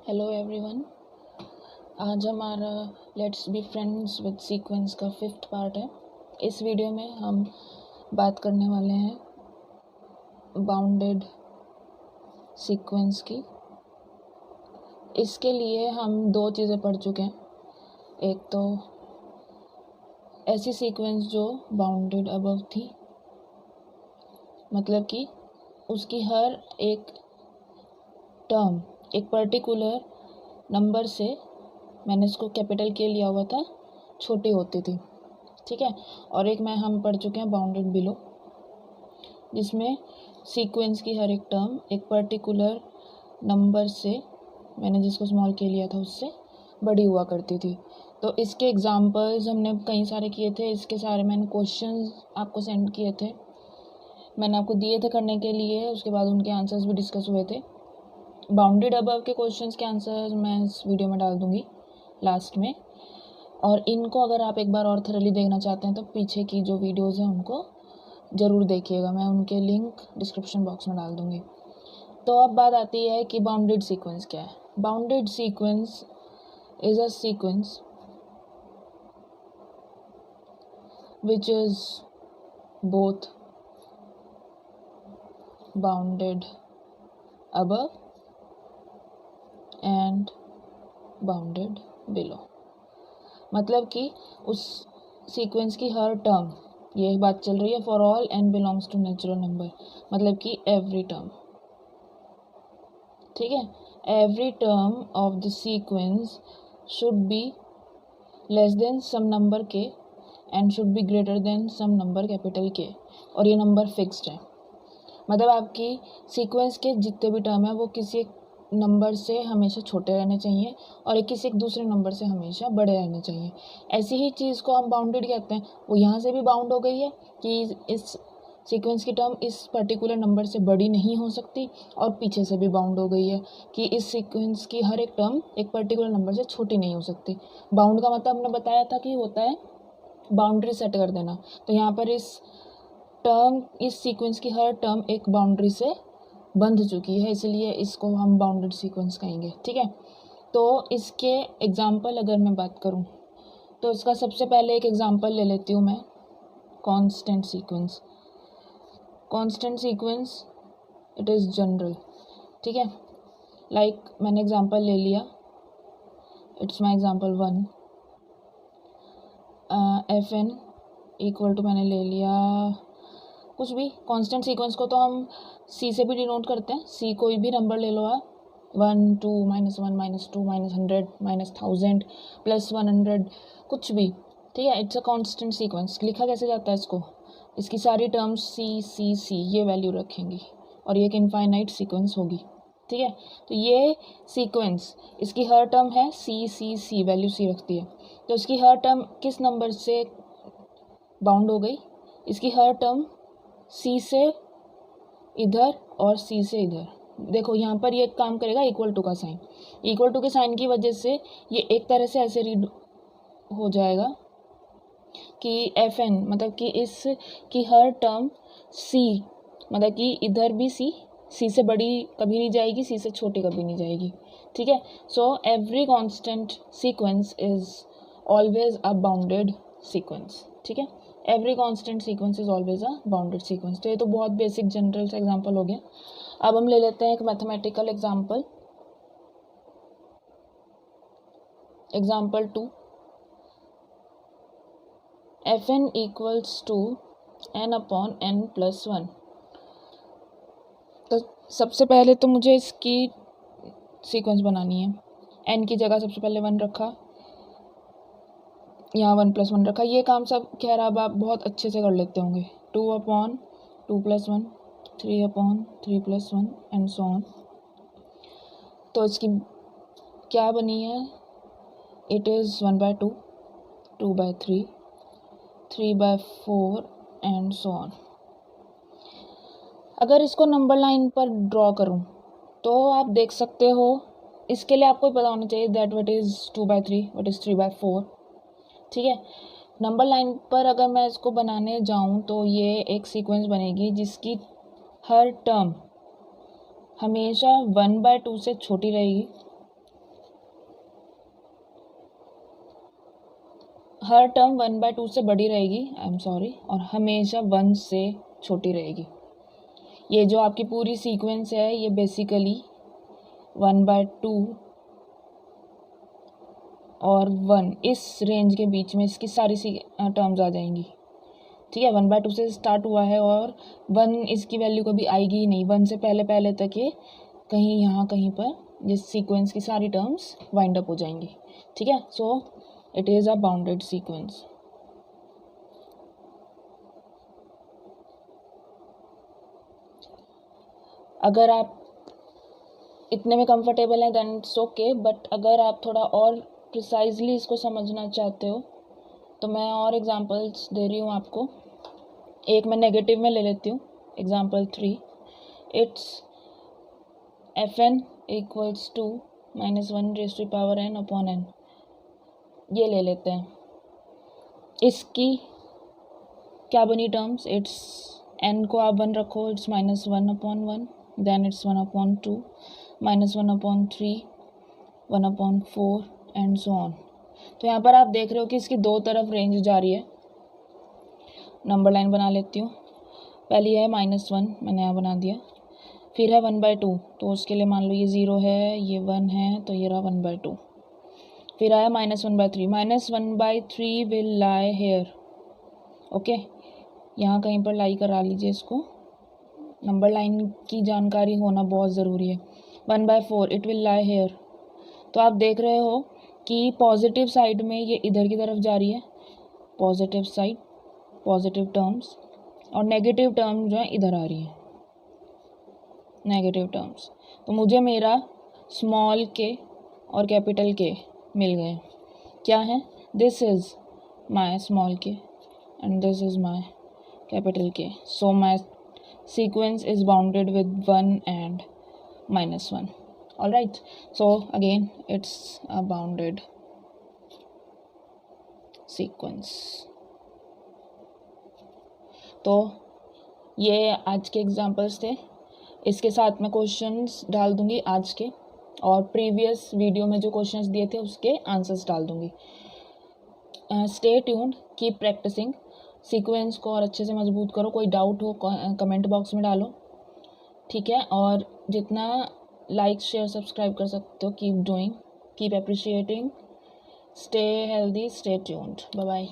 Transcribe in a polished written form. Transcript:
Hello everyone. आज हमारा let's be friends with sequence का 5th पार्ट है। इस वीडियो में हम बात करने वाले हैं बाउंडेड सीक्वेंस की। इसके लिए हम दो चीज़ें पढ़ चुके हैं। एक तो ऐसी सीक्वेंस जो बाउंडेड अबव थी, मतलब कि उसकी हर एक टर्म एक पर्टिकुलर नंबर से, मैंने इसको कैपिटल के लिया हुआ था, छोटी होती थी, ठीक है। और एक में हम पढ़ चुके हैं बाउंडेड बिलो, जिसमें सीक्वेंस की हर एक टर्म एक पर्टिकुलर नंबर से, मैंने जिसको स्मॉल के लिया था, उससे बड़ी हुआ करती थी। तो इसके एग्जांपल्स हमने कई सारे किए थे। इसके सारे मैंने क्वेश्चंस आपको सेंड किए थे, मैंने आपको दिए थे करने के लिए। उसके बाद उनके आंसर्स भी डिस्कस हुए थे। बाउंडेड अबव के क्वेश्चंस के आंसर मैं इस वीडियो में डाल दूँगी लास्ट में। और इनको अगर आप एक बार और थरली देखना चाहते हैं तो पीछे की जो वीडियोज़ हैं उनको ज़रूर देखिएगा, मैं उनके लिंक डिस्क्रिप्शन बॉक्स में डाल दूँगी। तो अब बात आती है कि बाउंडेड सीक्वेंस क्या है। Bounded sequence is a sequence which is both bounded above and bounded below। मतलब कि उस सीक्वेंस की हर टर्म, ये बात चल रही है for all n belongs to natural number, मतलब कि एवरी टर्म, ठीक है। Every term of the sequence should be less than some number K and should be greater than some number capital K, और ये नंबर फिक्स्ड है। मतलब आपकी sequence के जितने भी टर्म है वो किसी एक नंबर से हमेशा छोटे रहने चाहिए और किसी एक दूसरे नंबर से हमेशा बड़े रहने चाहिए। ऐसी ही चीज़ को हम बाउंडेड कहते हैं। वो यहाँ से भी बाउंड हो गई है कि इस सीक्वेंस की टर्म इस पर्टिकुलर नंबर से बड़ी नहीं हो सकती, और पीछे से भी बाउंड हो गई है कि इस सीक्वेंस की हर एक टर्म एक पर्टिकुलर नंबर से छोटी नहीं हो सकती। बाउंड का मतलब हमने बताया था कि होता है बाउंड्री सेट कर देना। तो यहाँ पर इस सीक्वेंस की हर टर्म एक बाउंड्री से बंध चुकी है, इसलिए इसको हम बाउंडेड सीक्वेंस कहेंगे, ठीक है। तो इसके एग्जाम्पल अगर मैं बात करूँ तो इसका सबसे पहले एक एग्जाम्पल ले लेती हूँ मैं, constant sequence. Constant sequence it is general, ठीक है। लाइक मैंने एग्जाम्पल ले लिया, it's my example 1, F N equal to, मैंने ले लिया कुछ भी कांस्टेंट सीक्वेंस को तो हम सी से भी डिनोट करते हैं। सी कोई भी नंबर ले लो आप, 1 2 -1 -2 -100 -1000 +100 कुछ भी, ठीक है। It's a constant sequence. लिखा कैसे जाता है इसको, इसकी सारी टर्म्स सी सी सी ये वैल्यू रखेंगी और ये एक इनफाइनाइट सीक्वेंस होगी, ठीक है। तो ये सीक्वेंस, इसकी हर टर्म है सी सी सी, वैल्यू सी रखती है। तो इसकी हर टर्म किस नंबर से बाउंड हो गई, इसकी हर टर्म सी से इधर और सी से इधर। देखो यहाँ पर ये काम करेगा इक्वल टू का साइन, इक्वल टू के साइन की वजह से ये एक तरह से ऐसे रीड हो जाएगा कि एफ एन, मतलब कि इस की हर टर्म सी, मतलब कि इधर भी सी, सी से बड़ी कभी नहीं जाएगी, सी से छोटी कभी नहीं जाएगी, ठीक है। So every constant sequence is always a bounded sequence, ठीक है। Every constant sequence is always a bounded sequence. तो ये तो बहुत बेसिक जनरल सा एग्जांपल हो गया। अब हम ले लेते हैं एक mathematical example, example 2, F N equals to n upon n+1। तो सबसे पहले तो मुझे इसकी सीक्वेंस बनानी है। n की जगह सबसे पहले 1 रखा, यहाँ 1+1 रखा। ये काम सब खैर अब आप बहुत अच्छे से कर लेते होंगे। 2/2+1, 3/3+1 एंड सो ऑन। तो इसकी क्या बनी है, it is 1/2, 2/3, 3/4 and so on. अगर इसको नंबर लाइन पर ड्रॉ करूँ तो आप देख सकते हो, इसके लिए आपको पता होना चाहिए that what is 2/3, what is 3/4, ठीक है। नंबर लाइन पर अगर मैं इसको बनाने जाऊं तो ये एक सीक्वेंस बनेगी जिसकी हर टर्म हमेशा 1/2 से छोटी रहेगी हर टर्म 1/2 से बड़ी रहेगी, आई एम सॉरी, और हमेशा 1 से छोटी रहेगी। ये जो आपकी पूरी सीक्वेंस है ये बेसिकली 1/2 और 1 इस रेंज के बीच में इसकी सारी टर्म्स आ जाएंगी। ठीक है, 1/2 से स्टार्ट हुआ है और 1 इसकी वैल्यू कभी आएगी ही नहीं। 1 से पहले पहले तक ये कहीं यहाँ कहीं पर ये सीक्वेंस की सारी टर्म्स वाइंड अप हो जाएंगी। ठीक है, so it is a bounded sequence. अगर आप इतने में कंफर्टेबल हैं देन इट्स ओके, बट अगर आप थोड़ा और प्रिसाइजली इसको समझना चाहते हो तो मैं और एग्जांपल्स दे रही हूँ आपको। एक मैं नेगेटिव में ले लेती हूँ, example 3, it's fn equals to -1n/n, ये ले लेते हैं। इसकी क्या बनी टर्म्स, इट्स n को आप 1 रखो, it's -1/1, then it's 1/2, -1/3, 1/4 and so on. तो यहाँ पर आप देख रहे हो कि इसकी दो तरफ रेंज जा रही है। नंबर लाइन बना लेती हूँ। पहली है -1, मैंने यहाँ बना दिया। फिर है 1/2, तो उसके लिए मान लो ये 0 है, ये 1 है, तो ये रहा 1/2। फिर आया -1/3, -1/3 विल लाई हेयर। ओके, यहाँ कहीं पर लाई करा लीजिए इसको, नंबर लाइन की जानकारी होना बहुत ज़रूरी है। 1/4 इट विल लाई हेयर। तो आप देख रहे हो कि पॉजिटिव साइड में ये इधर की तरफ जा रही है, पॉजिटिव साइड, पॉजिटिव टर्म्स, और नेगेटिव टर्म जो है इधर आ रही है, नेगेटिव टर्म्स। तो मुझे मेरा स्मॉल के और कैपिटल के मिल गए। क्या है, दिस इज़ माई स्मॉल के and this is my capital के, सो माई sequence is bounded with 1 and -1. All right, so again it's a bounded sequence. तो ये आज के एग्जांपल्स थे। इसके साथ मैं क्वेश्चंस डाल दूंगी आज के, और प्रीवियस वीडियो में जो क्वेश्चंस दिए थे उसके आंसर्स डाल दूंगी। Stay tuned, keep practising, sequence को और अच्छे से मजबूत करो। कोई डाउट हो कमेंट बॉक्स में डालो, ठीक है। और जितना लाइक शेयर सब्सक्राइब कर सकते हो keep doing, keep appreciating, stay healthy, stay tuned, bye bye.